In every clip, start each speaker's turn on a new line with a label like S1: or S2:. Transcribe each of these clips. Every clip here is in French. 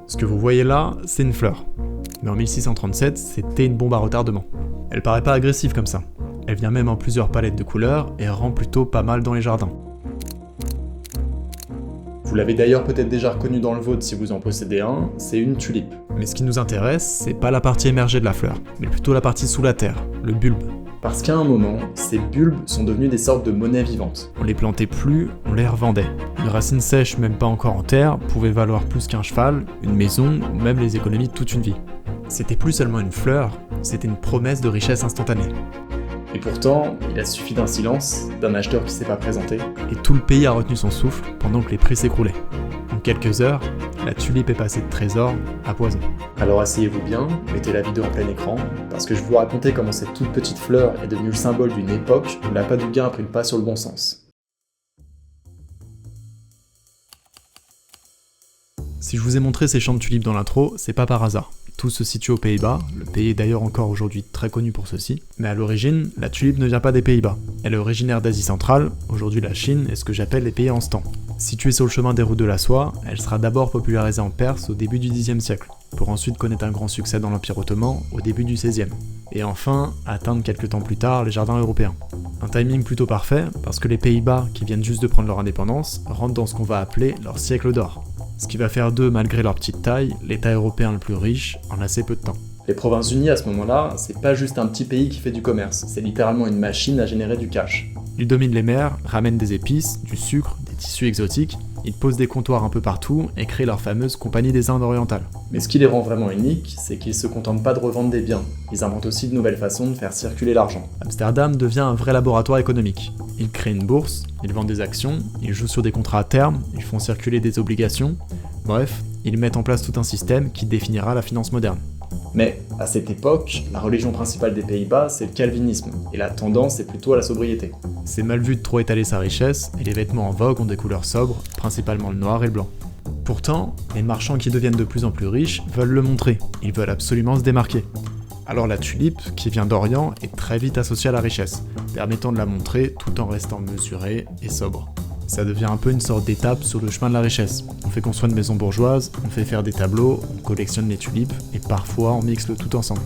S1: Ce que vous voyez là, c'est une fleur. Mais en 1637, c'était une bombe à retardement. Elle paraît pas agressive comme ça. Elle vient même en plusieurs palettes de couleurs et rend plutôt pas mal dans les jardins. Vous l'avez d'ailleurs peut-être déjà reconnu dans le vôtre si vous en possédez un, c'est une tulipe. Mais ce qui nous intéresse, c'est pas la partie émergée de la fleur, mais plutôt la partie sous la terre, le bulbe. Parce qu'à un moment, ces bulbes sont devenus des sortes de monnaie vivante. On les plantait plus, on les revendait. Une racine sèche, même pas encore en terre, pouvait valoir plus qu'un cheval, une maison ou même les économies de toute une vie. C'était plus seulement une fleur, c'était une promesse de richesse instantanée. Et pourtant, il a suffi d'un silence, d'un acheteur qui s'est pas présenté, et tout le pays a retenu son souffle pendant que les prix s'écroulaient. En quelques heures, la tulipe est passée de trésor à poison. Alors asseyez-vous bien, mettez la vidéo en plein écran, parce que je vais vous raconter comment cette toute petite fleur est devenue le symbole d'une époque où l'appât du gain a pris le pas sur le bon sens. Si je vous ai montré ces champs de tulipes dans l'intro, c'est pas par hasard. Tout se situe aux Pays-Bas, le pays est d'ailleurs encore aujourd'hui très connu pour ceci, mais à l'origine, la tulipe ne vient pas des Pays-Bas. Elle est originaire d'Asie centrale, aujourd'hui la Chine et ce que j'appelle les pays en stand. Située sur le chemin des routes de la soie, elle sera d'abord popularisée en Perse au début du Xe siècle, pour ensuite connaître un grand succès dans l'Empire ottoman au début du XVIe, et enfin atteindre quelques temps plus tard les jardins européens. Un timing plutôt parfait, parce que les Pays-Bas, qui viennent juste de prendre leur indépendance, rentrent dans ce qu'on va appeler leur siècle d'or. Ce qui va faire d'eux, malgré leur petite taille, l'État européen le plus riche en assez peu de temps. Les Provinces-Unies à ce moment-là, c'est pas juste un petit pays qui fait du commerce, c'est littéralement une machine à générer du cash. Ils dominent les mers, ramènent des épices, du sucre, des tissus exotiques, ils posent des comptoirs un peu partout et créent leur fameuse Compagnie des Indes orientales. Mais ce qui les rend vraiment uniques, c'est qu'ils se contentent pas de revendre des biens, ils inventent aussi de nouvelles façons de faire circuler l'argent. Amsterdam devient un vrai laboratoire économique. Ils créent une bourse, ils vendent des actions, ils jouent sur des contrats à terme, ils font circuler des obligations, bref, ils mettent en place tout un système qui définira la finance moderne. Mais à cette époque, la religion principale des Pays-Bas, c'est le calvinisme, et la tendance est plutôt à la sobriété. C'est mal vu de trop étaler sa richesse, et les vêtements en vogue ont des couleurs sobres, principalement le noir et le blanc. Pourtant, les marchands qui deviennent de plus en plus riches veulent le montrer, ils veulent absolument se démarquer. Alors la tulipe, qui vient d'Orient, est très vite associée à la richesse, permettant de la montrer tout en restant mesurée et sobre. Ça devient un peu une sorte d'étape sur le chemin de la richesse. On fait construire une maison bourgeoise, on fait faire des tableaux, on collectionne les tulipes, et parfois on mixe le tout ensemble.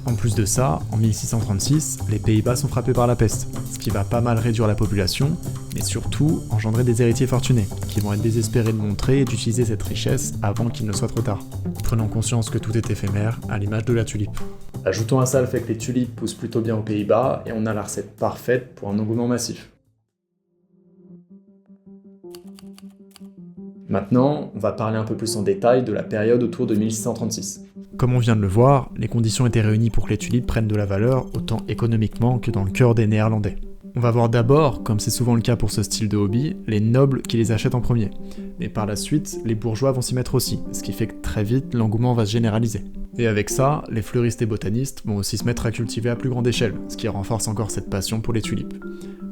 S1: En plus de ça, en 1636, les Pays-Bas sont frappés par la peste, ce qui va pas mal réduire la population, mais surtout engendrer des héritiers fortunés, qui vont être désespérés de montrer et d'utiliser cette richesse avant qu'il ne soit trop tard. Prenons conscience que tout est éphémère, à l'image de la tulipe. Ajoutons à ça le fait que les tulipes poussent plutôt bien aux Pays-Bas, et on a la recette parfaite pour un engouement massif. Maintenant, on va parler un peu plus en détail de la période autour de 1636. Comme on vient de le voir, les conditions étaient réunies pour que les tulipes prennent de la valeur autant économiquement que dans le cœur des Néerlandais. On va voir d'abord, comme c'est souvent le cas pour ce style de hobby, les nobles qui les achètent en premier. Mais par la suite, les bourgeois vont s'y mettre aussi, ce qui fait que très vite, l'engouement va se généraliser. Et avec ça, les fleuristes et botanistes vont aussi se mettre à cultiver à plus grande échelle, ce qui renforce encore cette passion pour les tulipes.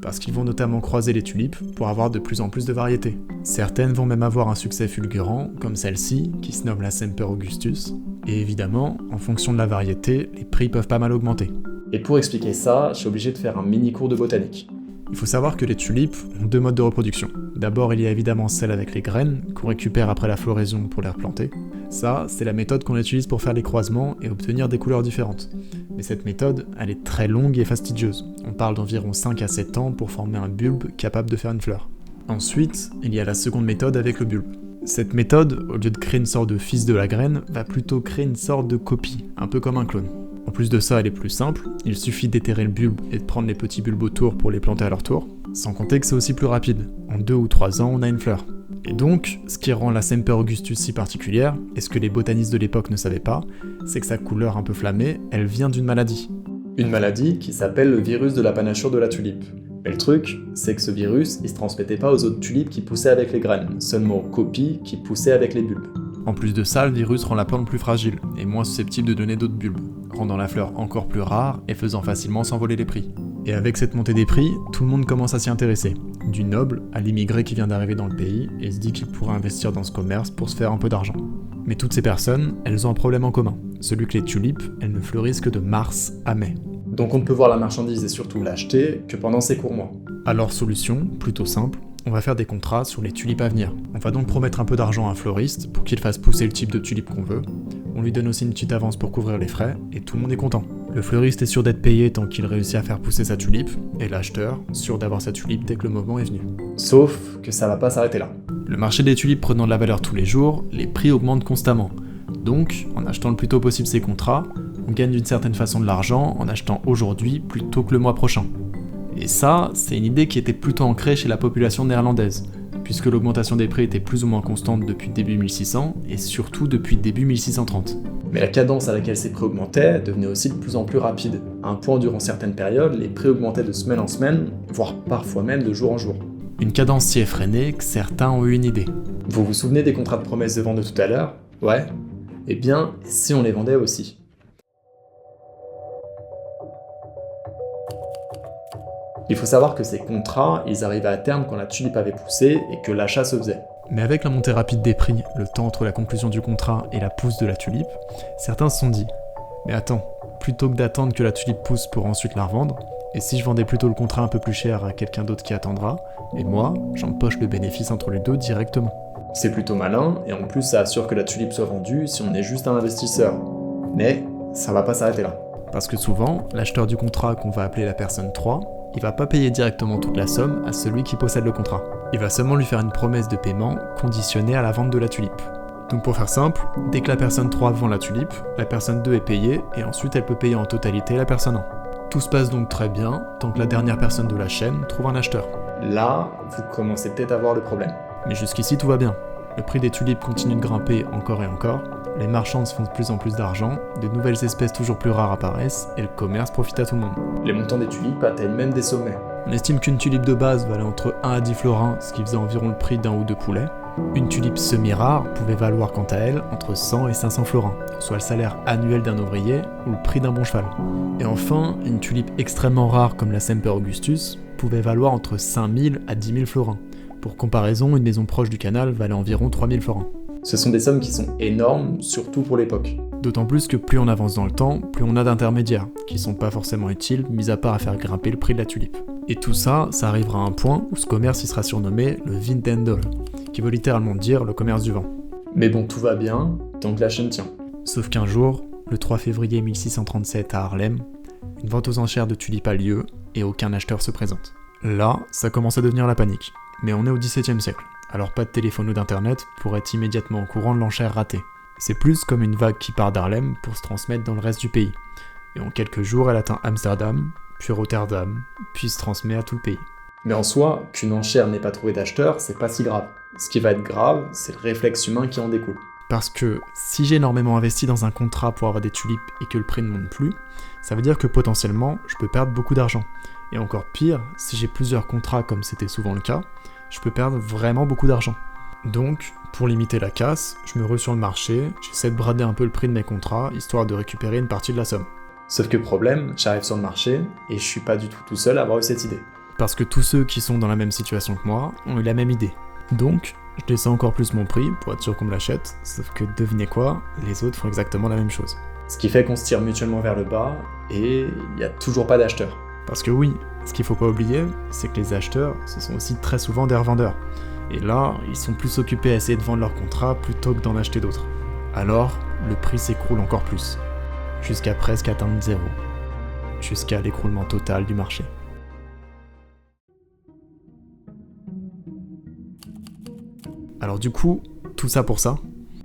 S1: Parce qu'ils vont notamment croiser les tulipes pour avoir de plus en plus de variétés. Certaines vont même avoir un succès fulgurant, comme celle-ci, qui se nomme la Semper Augustus. Et évidemment, en fonction de la variété, les prix peuvent pas mal augmenter. Et pour expliquer ça, je suis obligé de faire un mini cours de botanique. Il faut savoir que les tulipes ont deux modes de reproduction. D'abord, il y a évidemment celle avec les graines, qu'on récupère après la floraison pour les replanter. Ça, c'est la méthode qu'on utilise pour faire les croisements et obtenir des couleurs différentes. Mais cette méthode, elle est très longue et fastidieuse. On parle d'environ 5 à 7 ans pour former un bulbe capable de faire une fleur. Ensuite, il y a la seconde méthode avec le bulbe. Cette méthode, au lieu de créer une sorte de fils de la graine, va plutôt créer une sorte de copie, un peu comme un clone. En plus de ça, elle est plus simple, il suffit d'éterrer le bulbe et de prendre les petits bulbes autour pour les planter à leur tour, sans compter que c'est aussi plus rapide. En 2 ou 3 ans, on a une fleur. Et donc, ce qui rend la Semper Augustus si particulière, et ce que les botanistes de l'époque ne savaient pas, c'est que sa couleur un peu flammée, elle vient d'une maladie. Une maladie qui s'appelle le virus de la panachure de la tulipe. Mais le truc, c'est que ce virus, il se transmettait pas aux autres tulipes qui poussaient avec les graines, seulement aux copies qui poussaient avec les bulbes. En plus de ça, le virus rend la plante plus fragile, et moins susceptible de donner d'autres bulbes, rendant la fleur encore plus rare et faisant facilement s'envoler les prix. Et avec cette montée des prix, tout le monde commence à s'y intéresser, du noble à l'immigré qui vient d'arriver dans le pays et se dit qu'il pourrait investir dans ce commerce pour se faire un peu d'argent. Mais toutes ces personnes, elles ont un problème en commun, celui que les tulipes, elles ne fleurissent que de mars à mai. Donc on ne peut voir la marchandise et surtout l'acheter que pendant ces courts mois. Alors solution, plutôt simple, on va faire des contrats sur les tulipes à venir. On va donc promettre un peu d'argent à un fleuriste pour qu'il fasse pousser le type de tulipe qu'on veut. On lui donne aussi une petite avance pour couvrir les frais, et tout le monde est content. Le fleuriste est sûr d'être payé tant qu'il réussit à faire pousser sa tulipe, et l'acheteur, sûr d'avoir sa tulipe dès que le moment est venu. Sauf que ça va pas s'arrêter là. Le marché des tulipes prenant de la valeur tous les jours, les prix augmentent constamment. Donc, en achetant le plus tôt possible ces contrats, on gagne d'une certaine façon de l'argent en achetant aujourd'hui plutôt que le mois prochain. Et ça, c'est une idée qui était plutôt ancrée chez la population néerlandaise, puisque l'augmentation des prix était plus ou moins constante depuis début 1600 et surtout depuis début 1630. Mais la cadence à laquelle ces prix augmentaient devenait aussi de plus en plus rapide, à un point où durant certaines périodes, les prix augmentaient de semaine en semaine, voire parfois même de jour en jour. Une cadence si effrénée que certains ont eu une idée. Vous vous souvenez des contrats de promesse de vente de tout à l'heure ? Ouais ? Eh bien, si on les vendait aussi ? Il faut savoir que ces contrats, ils arrivaient à terme quand la tulipe avait poussé et que l'achat se faisait. Mais avec la montée rapide des prix, le temps entre la conclusion du contrat et la pousse de la tulipe, certains se sont dit « Mais attends, plutôt que d'attendre que la tulipe pousse pour ensuite la revendre, et si je vendais plutôt le contrat un peu plus cher à quelqu'un d'autre qui attendra, et moi, j'empoche le bénéfice entre les deux directement. » C'est plutôt malin, et en plus ça assure que la tulipe soit vendue si on est juste un investisseur. Mais ça va pas s'arrêter là. Parce que souvent, l'acheteur du contrat qu'on va appeler la personne 3, il va pas payer directement toute la somme à celui qui possède le contrat. Il va seulement lui faire une promesse de paiement conditionnée à la vente de la tulipe. Donc pour faire simple, dès que la personne 3 vend la tulipe, la personne 2 est payée et ensuite elle peut payer en totalité la personne 1. Tout se passe donc très bien tant que la dernière personne de la chaîne trouve un acheteur. Là, vous commencez peut-être à voir le problème. Mais jusqu'ici tout va bien. Le prix des tulipes continue de grimper encore et encore, les marchands se font de plus en plus d'argent, de nouvelles espèces toujours plus rares apparaissent et le commerce profite à tout le monde. Les montants des tulipes atteignent même des sommets. On estime qu'une tulipe de base valait entre 1 à 10 florins, ce qui faisait environ le prix d'un ou deux poulets. Une tulipe semi-rare pouvait valoir quant à elle entre 100 et 500 florins, soit le salaire annuel d'un ouvrier ou le prix d'un bon cheval. Et enfin, une tulipe extrêmement rare comme la Semper Augustus pouvait valoir entre 5000 à 10 000 florins. Pour comparaison, une maison proche du canal valait environ 3000 florins. Ce sont des sommes qui sont énormes, surtout pour l'époque. D'autant plus que plus on avance dans le temps, plus on a d'intermédiaires, qui sont pas forcément utiles, mis à part à faire grimper le prix de la tulipe. Et tout ça, ça arrivera à un point où ce commerce il sera surnommé le Windhandel, qui veut littéralement dire le commerce du vent. Mais bon, tout va bien, tant que la chaîne tient. Sauf qu'un jour, le 3 février 1637 à Haarlem, une vente aux enchères de tulipes a lieu et aucun acheteur se présente. Là, ça commence à devenir la panique. Mais on est au XVIIe siècle, alors pas de téléphone ou d'internet pour être immédiatement au courant de l'enchère ratée. C'est plus comme une vague qui part d'Haarlem pour se transmettre dans le reste du pays. Et en quelques jours, elle atteint Amsterdam, puis Rotterdam, puis se transmet à tout le pays. Mais en soi, qu'une enchère n'ait pas trouvé d'acheteur, c'est pas si grave. Ce qui va être grave, c'est le réflexe humain qui en découle. Parce que si j'ai énormément investi dans un contrat pour avoir des tulipes et que le prix ne monte plus, ça veut dire que potentiellement, je peux perdre beaucoup d'argent. Et encore pire, si j'ai plusieurs contrats comme c'était souvent le cas, je peux perdre vraiment beaucoup d'argent. Donc, pour limiter la casse, je me rue sur le marché, j'essaie de brader un peu le prix de mes contrats, histoire de récupérer une partie de la somme. Sauf que problème, j'arrive sur le marché, et je suis pas du tout seul à avoir eu cette idée. Parce que tous ceux qui sont dans la même situation que moi ont eu la même idée. Donc, je descends encore plus mon prix pour être sûr qu'on me l'achète, sauf que devinez quoi, les autres font exactement la même chose. Ce qui fait qu'on se tire mutuellement vers le bas, et il n'y a toujours pas d'acheteur. Parce que oui, ce qu'il faut pas oublier, c'est que les acheteurs, ce sont aussi très souvent des revendeurs. Et là, ils sont plus occupés à essayer de vendre leurs contrats plutôt que d'en acheter d'autres. Alors, le prix s'écroule encore plus, jusqu'à presque atteindre 0, jusqu'à l'écroulement total du marché. Alors du coup, tout ça pour ça ?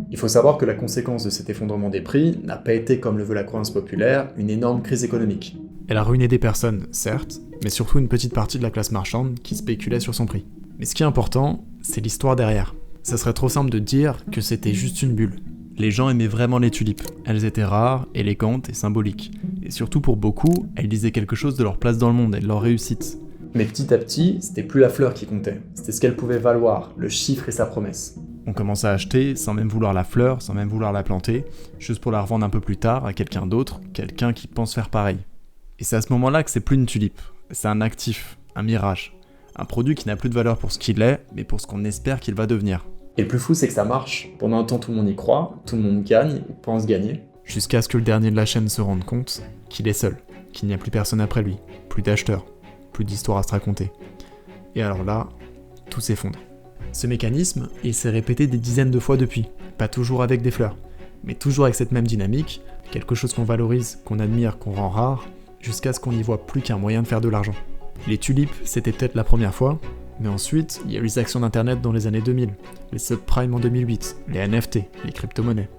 S1: Il faut savoir que la conséquence de cet effondrement des prix n'a pas été, comme le veut la croyance populaire, une énorme crise économique. Elle a ruiné des personnes, certes, mais surtout une petite partie de la classe marchande qui spéculait sur son prix. Mais ce qui est important, c'est l'histoire derrière. Ça serait trop simple de dire que c'était juste une bulle. Les gens aimaient vraiment les tulipes. Elles étaient rares, élégantes et symboliques. Et surtout pour beaucoup, elles disaient quelque chose de leur place dans le monde et de leur réussite. Mais petit à petit, c'était plus la fleur qui comptait. C'était ce qu'elle pouvait valoir, le chiffre et sa promesse. On commence à acheter sans même vouloir la fleur, sans même vouloir la planter, juste pour la revendre un peu plus tard à quelqu'un d'autre, quelqu'un qui pense faire pareil. Et c'est à ce moment-là que c'est plus une tulipe, c'est un actif, un mirage. Un produit qui n'a plus de valeur pour ce qu'il est, mais pour ce qu'on espère qu'il va devenir. Et le plus fou, c'est que ça marche. Pendant un temps, tout le monde y croit, tout le monde gagne, ou pense gagner. Jusqu'à ce que le dernier de la chaîne se rende compte qu'il est seul, qu'il n'y a plus personne après lui, plus d'acheteurs, plus d'histoires à se raconter. Et alors là, tout s'effondre. Ce mécanisme, il s'est répété des dizaines de fois depuis, pas toujours avec des fleurs, mais toujours avec cette même dynamique, quelque chose qu'on valorise, qu'on admire, qu'on rend rare, jusqu'à ce qu'on n'y voit plus qu'un moyen de faire de l'argent. Les tulipes, c'était peut-être la première fois, mais ensuite, il y a eu les actions d'internet dans les années 2000, les subprimes en 2008, les NFT, les crypto-monnaies.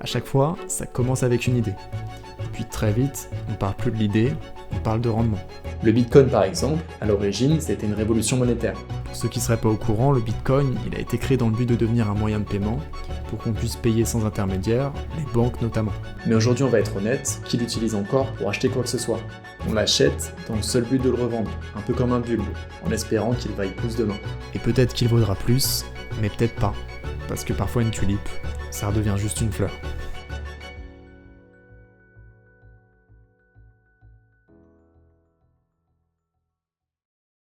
S1: À chaque fois, ça commence avec une idée. Puis très vite, on parle plus de l'idée, on parle de rendement. Le Bitcoin par exemple, à l'origine, c'était une révolution monétaire. Pour ceux qui ne seraient pas au courant, le Bitcoin, il a été créé dans le but de devenir un moyen de paiement, pour qu'on puisse payer sans intermédiaire, les banques notamment. Mais aujourd'hui, on va être honnête, qui l'utilise encore pour acheter quoi que ce soit? On l'achète dans le seul but de le revendre, un peu comme un bulbe, en espérant qu'il vaille plus demain. Et peut-être qu'il vaudra plus, mais peut-être pas, parce que parfois une tulipe, ça redevient juste une fleur.